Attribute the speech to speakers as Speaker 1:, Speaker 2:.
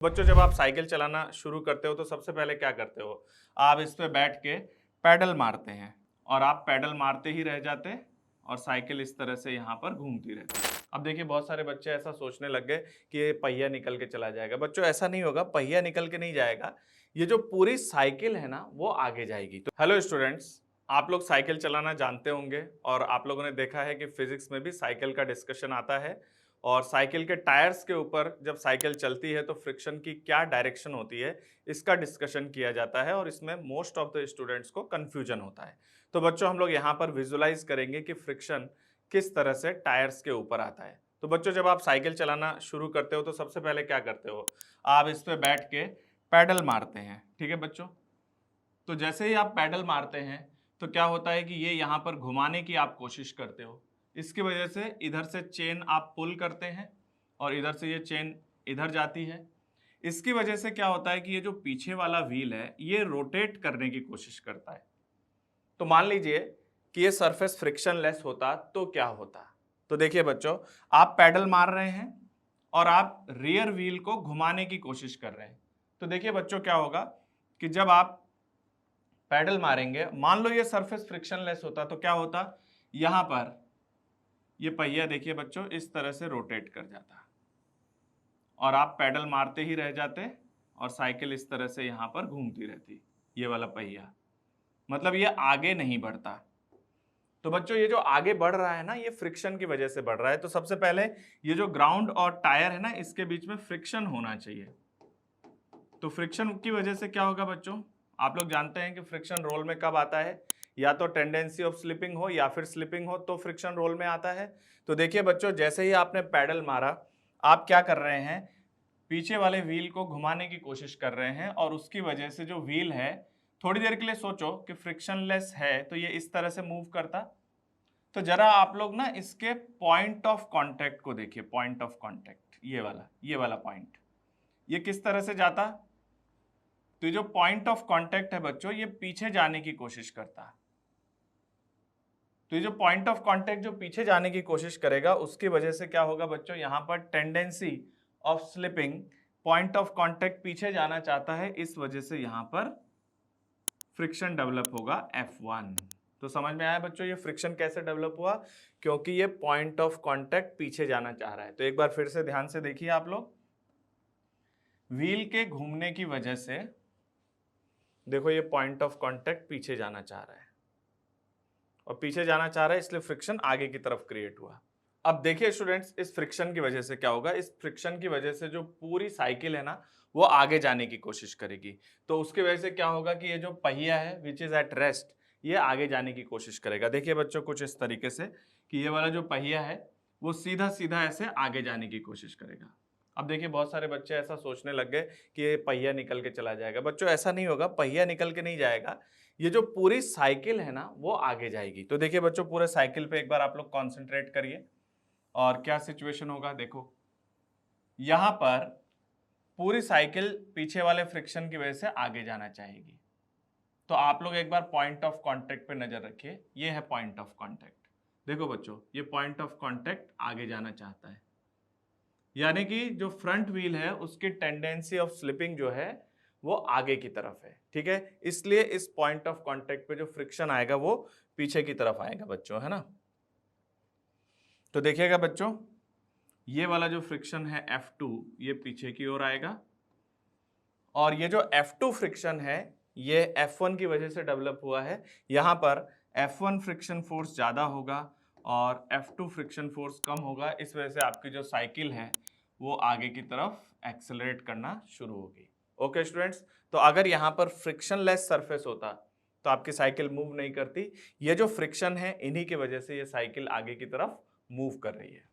Speaker 1: बच्चों, जब आप साइकिल चलाना शुरू करते हो तो सबसे पहले क्या करते हो? आप इस पे बैठ के पैडल मारते हैं और आप पैडल मारते ही रह जाते और साइकिल इस तरह से यहाँ पर घूमती रहती। अब देखिए, बहुत सारे बच्चे ऐसा सोचने लग गए कि ये पहिया निकल के चला जाएगा। बच्चों, ऐसा नहीं होगा, पहिया निकल के नहीं जाएगा। ये जो पूरी साइकिल है ना, वो आगे जाएगी। तो हेलो स्टूडेंट्स, आप लोग साइकिल चलाना जानते होंगे और आप लोगों ने देखा है कि फिजिक्स में भी साइकिल का डिस्कशन आता है और साइकिल के टायर्स के ऊपर जब साइकिल चलती है तो फ्रिक्शन की क्या डायरेक्शन होती है, इसका डिस्कशन किया जाता है और इसमें मोस्ट ऑफ द स्टूडेंट्स को कंफ्यूजन होता है। तो बच्चों, हम लोग यहाँ पर विजुलाइज करेंगे कि फ्रिक्शन किस तरह से टायर्स के ऊपर आता है। तो बच्चों, जब आप साइकिल चलाना शुरू करते हो तो सबसे पहले क्या करते हो? आप इस पे बैठ के पैडल मारते हैं। ठीक है बच्चों, तो जैसे ही आप पैडल मारते हैं तो क्या होता है कि ये यहाँ पर घुमाने की आप कोशिश करते हो। इसकी वजह से इधर से चेन आप पुल करते हैं और इधर से ये चेन इधर जाती है। इसकी वजह से क्या होता है कि ये जो पीछे वाला व्हील है ये रोटेट करने की कोशिश करता है। तो मान लीजिए कि ये सरफेस फ्रिक्शनलेस होता तो क्या होता? तो देखिए बच्चों, आप पैडल मार रहे हैं और आप रियर व्हील को घुमाने की कोशिश कर रहे हैं। तो देखिए बच्चों, क्या होगा कि जब आप पैडल मारेंगे, मान लो ये सरफेस फ्रिक्शनलेस होता तो क्या होता? यहां पर ये पहिया देखिए बच्चों इस तरह से रोटेट कर जाता और आप पैडल मारते ही रह जाते और साइकिल इस तरह से यहां पर घूमती रहती। ये वाला पहिया मतलब ये आगे नहीं बढ़ता। तो बच्चों, ये जो आगे बढ़ रहा है ना, ये फ्रिक्शन की वजह से बढ़ रहा है। तो सबसे पहले ये जो ग्राउंड और टायर है ना, इसके बीच में फ्रिक्शन होना चाहिए। तो फ्रिक्शन की वजह से क्या होगा बच्चों? आप लोग जानते हैं कि फ्रिक्शन रोल में कब आता है? या तो टेंडेंसी ऑफ स्लिपिंग हो या फिर स्लिपिंग हो तो फ्रिक्शन रोल में आता है। तो देखिए बच्चों, जैसे ही आपने पैडल मारा, आप क्या कर रहे हैं? पीछे वाले व्हील को घुमाने की कोशिश कर रहे हैं और उसकी वजह से जो व्हील है, थोड़ी देर के लिए सोचो कि फ्रिक्शनलेस है तो ये इस तरह से मूव करता। तो जरा आप लोग ना इसके पॉइंट ऑफ कांटेक्ट को देखिए। पॉइंट ऑफ कांटेक्ट ये वाला पॉइंट, ये किस तरह से जाता? तो ये जो पॉइंट ऑफ कांटेक्ट है बच्चों, ये पीछे जाने की कोशिश करता है। तो ये जो पॉइंट ऑफ कांटेक्ट जो पीछे जाने की कोशिश करेगा, उसकी वजह से क्या होगा बच्चों? यहां पर tendency of slipping, point of contact पीछे जाना चाहता है, इस वजह से यहां पर फ्रिक्शन डेवलप होगा F1। तो समझ में आया बच्चों ये फ्रिक्शन कैसे डेवलप हुआ? क्योंकि ये पॉइंट ऑफ कांटेक्ट पीछे जाना चाह रहा है। तो एक बार फिर से ध्यान से देखिए आप लोग, व्हील के घूमने की वजह से देखो ये पॉइंट ऑफ कांटेक्ट पीछे जाना चाह रहा है और पीछे जाना चाह रहा है, इसलिए फ्रिक्शन आगे की तरफ क्रिएट हुआ। अब देखिए स्टूडेंट्स, इस फ्रिक्शन की वजह से क्या होगा? इस फ्रिक्शन की वजह से जो पूरी साइकिल है ना, वो आगे जाने की कोशिश करेगी। तो उसकी वजह से क्या होगा कि ये जो पहिया है विच इज एट रेस्ट, ये आगे जाने की कोशिश करेगा। देखिए बच्चों, कुछ इस तरीके से कि ये वाला जो पहिया है वो सीधा सीधा ऐसे आगे जाने की कोशिश करेगा। अब देखिए, बहुत सारे बच्चे ऐसा सोचने लग गए कि ये पहिया निकल के चला जाएगा। बच्चों, ऐसा नहीं होगा, पहिया निकल के नहीं जाएगा। ये जो पूरी साइकिल है ना, वो आगे जाएगी। तो देखिए बच्चों, पूरे साइकिल पे एक बार आप लोग कॉन्सेंट्रेट करिए और क्या सिचुएशन होगा देखो। यहां पर पूरी साइकिल पीछे वाले फ्रिक्शन की वजह से आगे जाना चाहेगी। तो आप लोग एक बार पॉइंट ऑफ कांटेक्ट पे नजर रखिए। ये है पॉइंट ऑफ कांटेक्ट। देखो बच्चों, ये पॉइंट ऑफ कांटेक्ट आगे जाना चाहता है, यानी कि जो फ्रंट व्हील है उसकी टेंडेंसी ऑफ स्लिपिंग जो है वो आगे की तरफ है। ठीक है, इसलिए इस पॉइंट ऑफ कांटेक्ट पे जो फ्रिक्शन आएगा वो पीछे की तरफ आएगा बच्चों, है ना। तो देखिएगा बच्चों, ये वाला जो फ्रिक्शन है F2, ये पीछे की ओर आएगा और ये जो F2 फ्रिक्शन है ये F1 की वजह से डेवलप हुआ है। यहां पर F1 फ्रिक्शन फोर्स ज्यादा होगा और F2 फ्रिक्शन फोर्स कम होगा। इस वजह से आपकी जो साइकिल है वो आगे की तरफ एक्सेलरेट करना शुरू होगी। ओके स्टूडेंट्स, तो अगर यहाँ पर फ्रिक्शनलेस सरफेस होता तो आपकी साइकिल मूव नहीं करती। ये जो फ्रिक्शन है, इन्हीं की वजह से ये साइकिल आगे की तरफ मूव कर रही है।